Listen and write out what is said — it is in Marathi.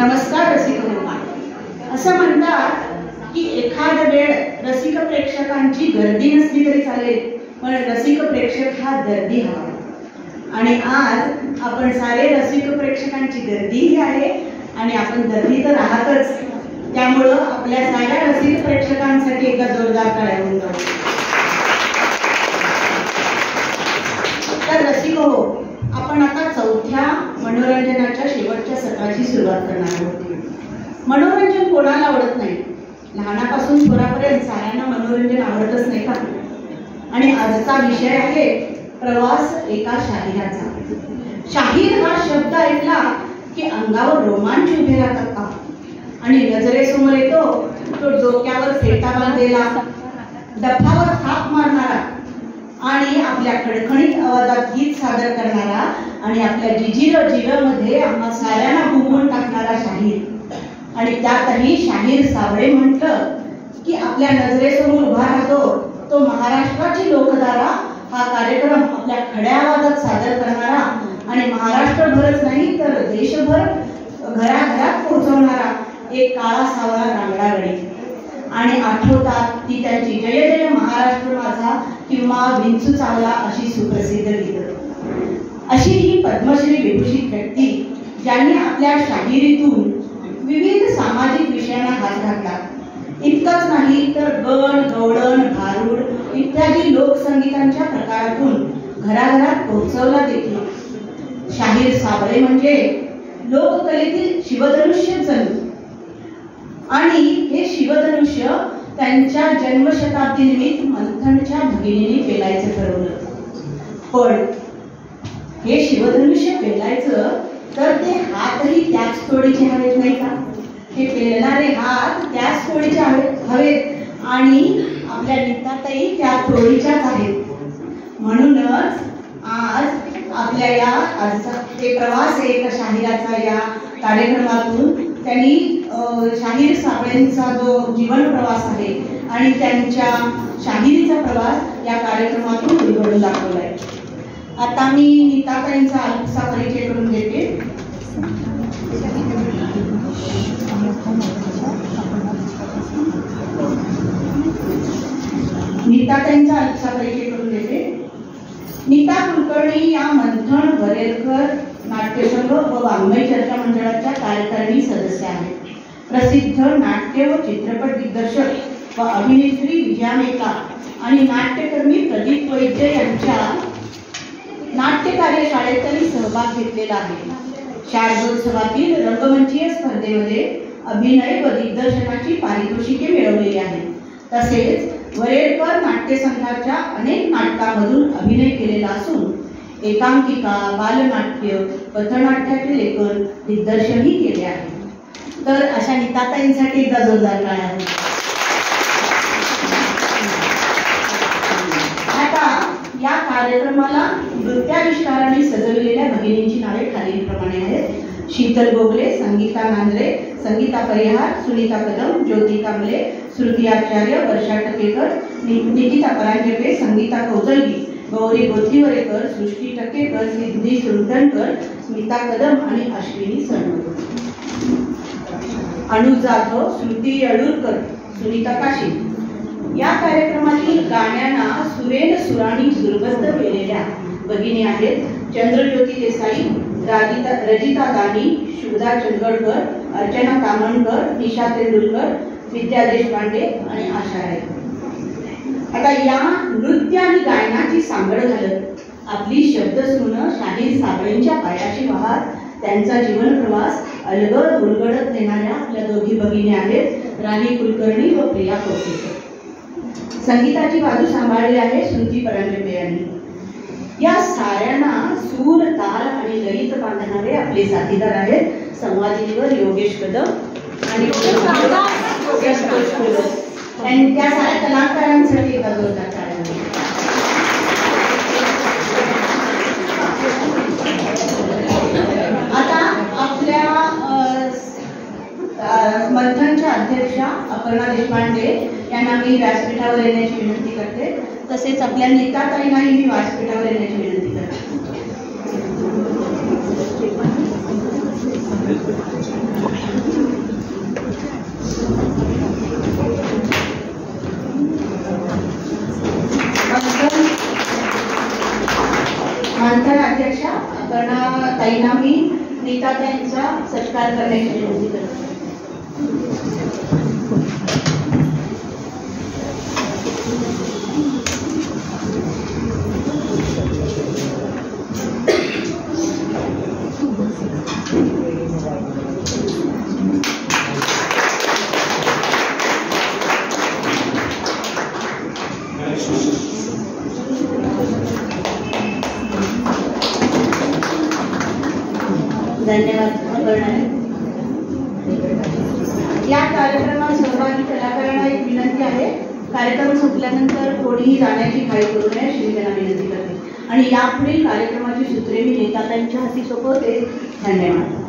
नमस्कार रसिक हो. असं म्हणतात की एखाद वेळ रसिक प्रेक्षकांची गर्दी नसली तरी चालेल, पण रसिक प्रेक्षक हा दर्दी हवा. आणि आज आपण सारे रसिक प्रेक्षकांची गर्दीही आहे आणि आपण दर्दी तर आहातच. त्यामुळं आपल्या साऱ्या रसिक प्रेक्षकांसाठी एकदा जोरदार टाळ्या होऊन जाऊ. तर रसिक हो, आपण आता चौथ्या मनोरंजनाच्या शेवटच्या सत्राची सुरुवात करणार आहोत. मनोरंजन कोणाला आवडत नाही? लहानापासून थोरापर्यंत साऱ्यांना मनोरंजन आवडतच नाही का? आणि आजचा विषय आहे प्रवास एका शाहिराचा. शाहीर हा शब्द ऐकला की अंगावर रोमांच उभे राहतात का? आणि नजरेसमोर येतो तो डोक्यावर फेटा बांधलेला, डफावर थाप मारणारा आणि आपल्या खडखणीत आवाजात गीत सादर करणारा आणि आपल्या जिजीर मध्ये आम्हा साऱ्यांना घुमवून टाकणारा शाहीर. आणि त्यातही शाहीर साबळे म्हटलं की आपल्या नजरेसमोर उभा राहतो तो महाराष्ट्राची लोकधारा हा कार्यक्रम आपल्या खड्या आवाजात सादर करणारा आणि महाराष्ट्रभरच नाही तर देशभर घराघरात पोहोचवणारा एक काळा सावळा रांगडा गडी. आणि आठवतात ती त्यांची जय जय महाराष्ट्र माझा किंवा विंचू चावला अशी सुप्रसिद्ध गीतं. अशी ही पद्मश्री विभूषित व्यक्ती ज्यांनी आपल्या शाहिरीतून विविध सामाजिक विषयांना हात घातला. इतकंच नाही तर गण गवळण भारूड इत्यादी लोकसंगीतांच्या प्रकारातून घराघरात पोहोचवला देखील. शाहीर साबळे म्हणजे लोककलेतील शिवधनुष्य जणू. आणि हे शिवधनुष्य त्यांच्या जन्मशताब्दीनिमित्त मंथनच्या भगिनीने पेलायचं ठरवलं. पण हे शिवधनुष्य पेलायचं तर ते हातही त्याच तोडीचे हवेत नाही का? हे पेलणारे हात त्याच तोडीचे हवेत आणि आपल्या नीताताई त्या तोडीच्याच आहेत. म्हणूनच आज आपल्या या आजचा ते प्रवास एका शाहिराचा या कार्यक्रमातून त्यांनी शाहीर साबळेंचा जो जीवन प्रवास आहे आणि त्यांच्या शाहिरीचा प्रवास या कार्यक्रमातून उलगडून दाखवलाय. आता मी नीताताईंचा अल्पसा परिचय करून देते. नीताताईंचा अल्पसा परिचय करून देते. नीता कुलकर्णी या मंथन वरेरकर नाट्यसंघ व वाङ्मय चर्चा मंडळाच्या कार्यकारिणी सदस्य आहेत. प्रसिद्ध नाट्य व चित्रपट दिग्दर्शक व अभिनेत्री विजया मेहता आणि नाट्यकर्मी प्रदीप वैद्य यांच्या नाट्य कार्यशाळेत त्यांनी सहभाग घेतलेला आहे. शारदोत्सवातील रंगमंचीय स्पर्धेमध्ये अभिनय व दिग्दर्शनाची पारितोषिके मिळवलेली आहेत. तसेच वरेरकर नाट्यसंघाच्या अनेक नाटकांमधून अभिनय केलेला असून एकांकिका, बालनाट्य, पथनाट्याचे लेखन, दिग्दर्शनही केले आहे. तर अशा नीताताईंसाठी एकदा जोरदार टाळ्या. आता या कार्यक्रमाला नृत्याविष्काराने सजवलेल्या भगिनींची नावे खालीलप्रमाणे आहेत. शीतल गोगले, संगीता नांद्रे, संगीता परिहार, सुनीता कदम, ज्योती कांबले, श्रुती आचार्य, वर्षा टकेकर, निकिता परांजपे, संगीता कौजलगी, गौरी गोथीवरेकर, सृष्टी टकेकर, सिद्धी सुरधनकर, स्मिता कदम आणि अश्विनी सणकर. अनु जाधव, श्रुती अडूरकर, सुनीता काशी. या कार्यक्रमातील गाण्यांना सुरेन सुराणी दुर्बद्ध केलेल्या भगिनी आहेत चंद्रज्योती देसाई, रजिता दानी, शुभदा चंदगडकर, अर्चना कामणकर, निशा तेंडुलकर, विद्या देशपांडे आणि आशा राय. आता या नृत्य आणि गायनाची सांगड घालत आपली शब्दसून शाहीर साबळेंच्या पायाशी वाहत त्यांचा जीवन प्रवास अलगद उलगडत नेणाऱ्या आपल्या दोघी भगिनी आहेत राणी कुलकर्णी व प्रिया कोटेकर. संगीताची बाजू सांभाळली आहे श्रुती परांजपे यांनी. या साऱ्यांना सूर, ताल आणि लयीत बांधणारे आपले साथीदार आहेत संवादिनीवर योगेश कदम आणि त्या साऱ्या कलाकारांसाठी एका जोरदार टाळ्या. आता आपल्या मंथनच्या अध्यक्षा अपर्णा देशपांडे यांना मी व्यासपीठावर येण्याची विनंती करते. तसेच आपल्या नीताताईंनाही मी व्यासपीठावर येण्याची विनंती करते. ताईंना मी नीताताईंचा सत्कार करण्याची विनंती करते. धन्यवाद करणारे. या कार्यक्रमात सहभागी कलाकारांना एक विनंती आहे, कार्यक्रम संपल्यानंतर कोणीही जाण्याची घाई करू नये अशी मी त्यांना विनंती करते. आणि यापुढील कार्यक्रमाची सूत्रे मी नीताताईंच्या हाती सोपवते. धन्यवाद.